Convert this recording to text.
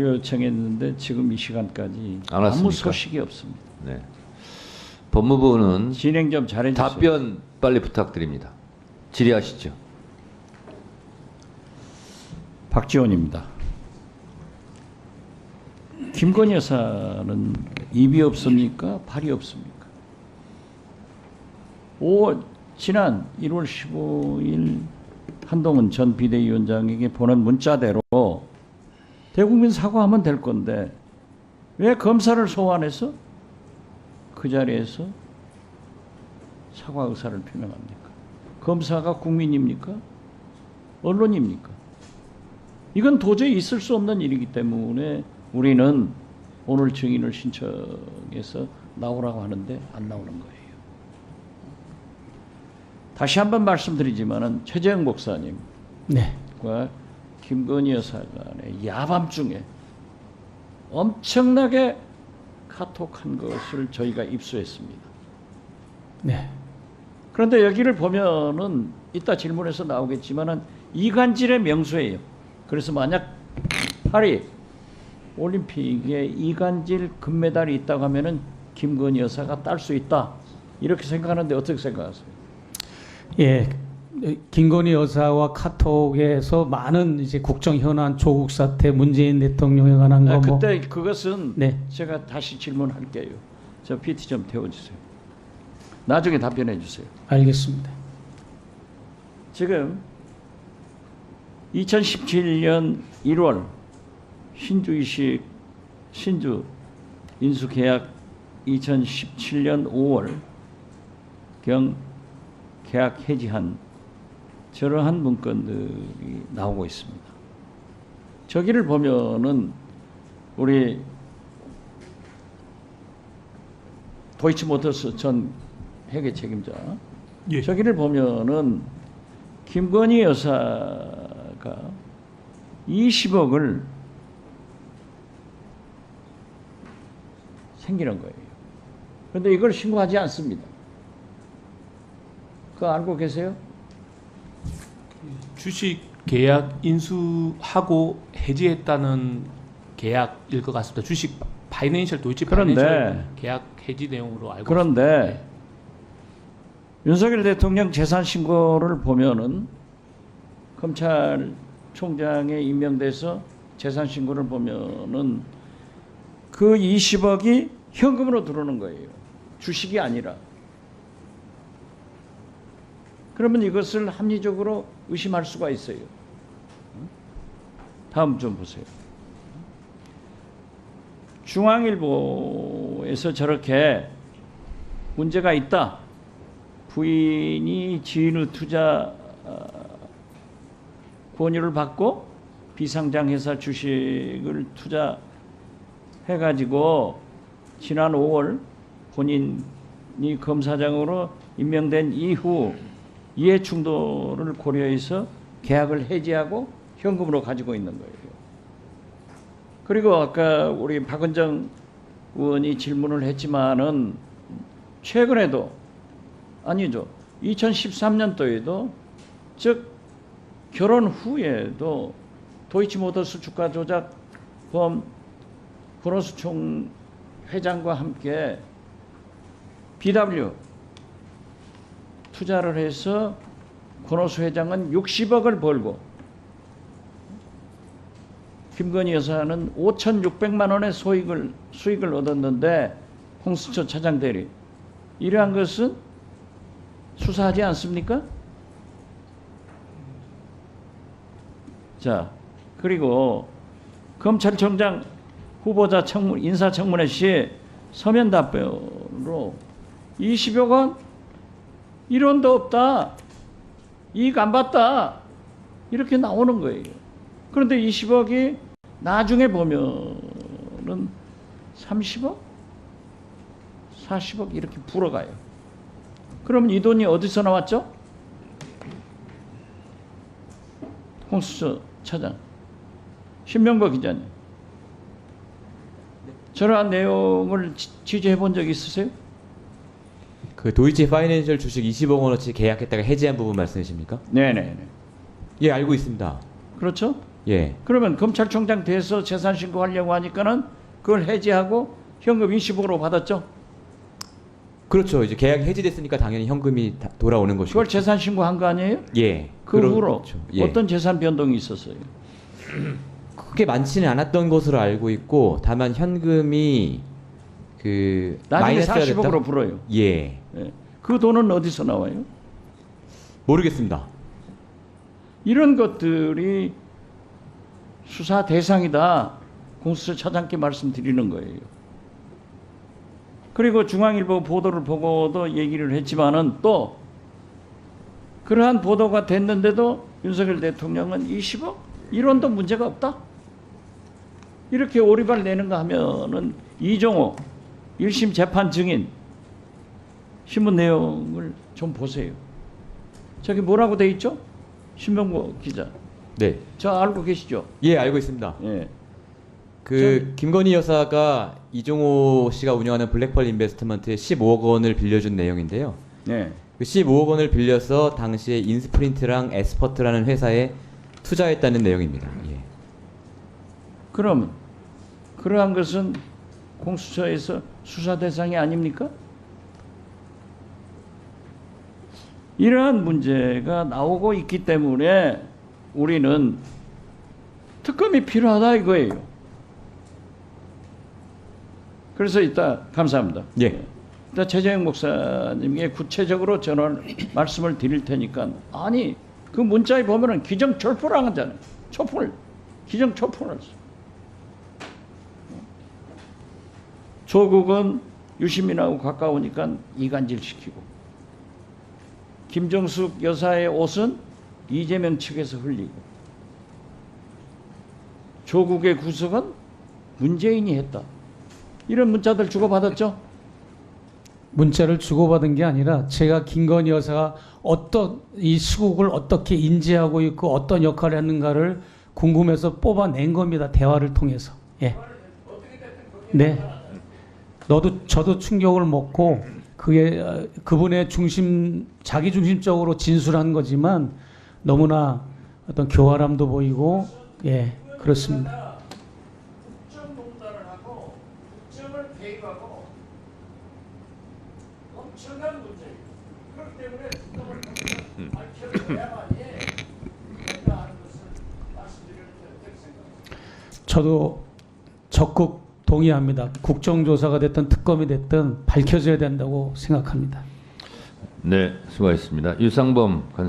요청했는데 지금 이 시간까지 안 왔습니까? 아무 소식이 없습니다. 네. 법무부는 진행 좀 잘해주세요. 답변 빨리 부탁드립니다. 질의하시죠. 박지원입니다. 김건희 여사는 입이 없습니까? 발이 없습니까? 지난 1월 15일 한동훈 전 비대위원장에게 보낸 문자대로 대국민 사과하면 될 건데 왜 검사를 소환해서 그 자리에서 사과 의사를 표명합니까? 검사가 국민입니까? 언론입니까? 이건 도저히 있을 수 없는 일이기 때문에 우리는 오늘 증인을 신청해서 나오라고 하는데 안 나오는 거예요. 다시 한번 말씀드리지만은 최재형 목사님과 네. 김건희 여사 간의 야밤중에 엄청나게 카톡한 것을 저희가 입수했습니다. 네. 그런데 여기를 보면은 이따 질문에서 나오겠지만은 이간질의 명수예요. 그래서 만약 파리 올림픽에 이간질 금메달이 있다고 하면은 김건희 여사가 딸 수 있다. 이렇게 생각하는데 어떻게 생각하세요? 예. 김건희 여사와 카톡에서 많은 이제 국정 현안, 조국 사태, 문재인 대통령에 관한 거 뭐. 그때 그것은 네. 제가 다시 질문할게요. 저 PT 좀 태워주세요. 나중에 답변해 주세요. 알겠습니다. 지금 2017년 1월 신주 인수계약 2017년 5월 경 계약 해지한 저러한 문건들이 나오고 있습니다. 저기를 보면은 우리 도이치모터스 전 회계 책임자 예. 저기를 보면은 김건희 여사가 20억을 생기는 거예요. 그런데 이걸 신고하지 않습니다. 그거 알고 계세요? 주식 계약 인수하고 해지했다는 계약일 것 같습니다. 주식 파이낸셜 도이치 파이낸셜 계약 해지 내용으로 알고 그런데 있습니다. 윤석열 대통령 재산 신고를 보면은 검찰총장에 임명돼서 재산 신고를 보면은 그 20억이 현금으로 들어오는 거예요. 주식이 아니라. 그러면 이것을 합리적으로 의심할 수가 있어요. 다음 좀 보세요. 중앙일보에서 저렇게 문제가 있다. 부인이 지인의 투자 권유를 받고 비상장 회사 주식을 투자해가지고 지난 5월 본인이 검사장으로 임명된 이후 이해 충돌을 고려해서 계약을 해지하고 현금으로 가지고 있는 거예요. 그리고 아까 우리 박은정 의원이 질문을 했지만은 최근에도 아니죠. 2013년도에도 즉 결혼 후에도 도이치모터스 주가 조작범 권오수 총 회장과 함께 BW 투자를 해서 권오수 회장은 60억을 벌고 김건희 여사는 5,600만 원의 수익을 얻었는데 홍수처 차장 대리 이러한 것은 수사하지 않습니까? 자, 그리고 검찰총장 후보자 인사청문회 시 서면 답변으로 20억 원 1원도 없다. 이익 안 봤다. 이렇게 나오는 거예요. 그런데 20억이 나중에 보면은 30억? 40억 이렇게 불어가요. 그럼 이 돈이 어디서 나왔죠? 홍수처 차장. 신명거 기자님. 저러한 내용을 취재해 본 적 있으세요? 그 도이치 파이낸셜 주식 20억 원어치 계약했다가 해지한 부분 말씀이십니까? 네네네. 예, 알고 있습니다. 그렇죠? 예. 그러면 검찰총장 돼서 재산 신고하려고 하니까는 그걸 해지하고 현금 20억으로 받았죠. 그렇죠. 이제 계약이 해지됐으니까 당연히 현금이 돌아오는 것이고. 그걸 재산 신고한 거 아니에요? 예. 그 후로 그렇죠. 예. 어떤 재산 변동이 있었어요? 크게 많지는 않았던 것으로 알고 있고 다만 현금이 그 나중에 마이너스가 40억으로 됐다? 불어요. 예. 예. 그 돈은 어디서 나와요? 모르겠습니다. 이런 것들이 수사 대상이다. 공수처 차장께 말씀드리는 거예요. 그리고 중앙일보 보도를 보고도 얘기를 했지만은 또 그러한 보도가 됐는데도 윤석열 대통령은 20억? 이론도 문제가 없다. 이렇게 오리발 내는가 하면은 이종호 1심 재판 증인 신문 내용을 좀 보세요. 저기 뭐라고 돼 있죠? 신명보 기자. 네. 저 알고 계시죠? 예, 알고 있습니다. 예. 그 김건희 여사가 이종호 씨가 운영하는 블랙펄 인베스트먼트에 15억 원을 빌려준 내용인데요. 네. 그 15억 원을 빌려서 당시에 인스프린트랑 에스퍼트라는 회사에 투자했다는 내용입니다. 예. 그럼 그러한 것은 공수처에서 수사 대상이 아닙니까? 이러한 문제가 나오고 있기 때문에 우리는 특검이 필요하다 이거예요. 그래서 이따 감사합니다. 예. 이따 최재형 목사님께 구체적으로 전화를 말씀을 드릴 테니까 아니 그 문자에 보면은 기정철포를 하잖아요. 촛불 기정철포를 했어. 조국은 유시민하고 가까우니까 이간질 시키고 김정숙 여사의 옷은 이재명 측에서 흘리고 조국의 구속은 문재인이 했다. 이런 문자들 주고받았죠? 문자를 주고받은 게 아니라 제가 김건희 여사가 어떤 이 시국을 어떻게 인지하고 있고 어떤 역할을 했는가를 궁금해서 뽑아낸 겁니다. 대화를 통해서. 예. 네. 저도 충격을 먹고 그게 그분의 자기 중심적으로 진술한 거지만 너무나 어떤 교활함도 보이고 예 그렇습니다. 국정농단을 하고 국정을 개입하고 엄청난 문제예요. 그렇기 때문에 특검을 밝혀내야만이 된다 하는 것을 말씀드릴 생각입니다. 저도 적극 동의합니다. 국정조사가 됐든 특검이 됐든 밝혀져야 된다고 생각합니다. 네, 수고하셨습니다. 유상범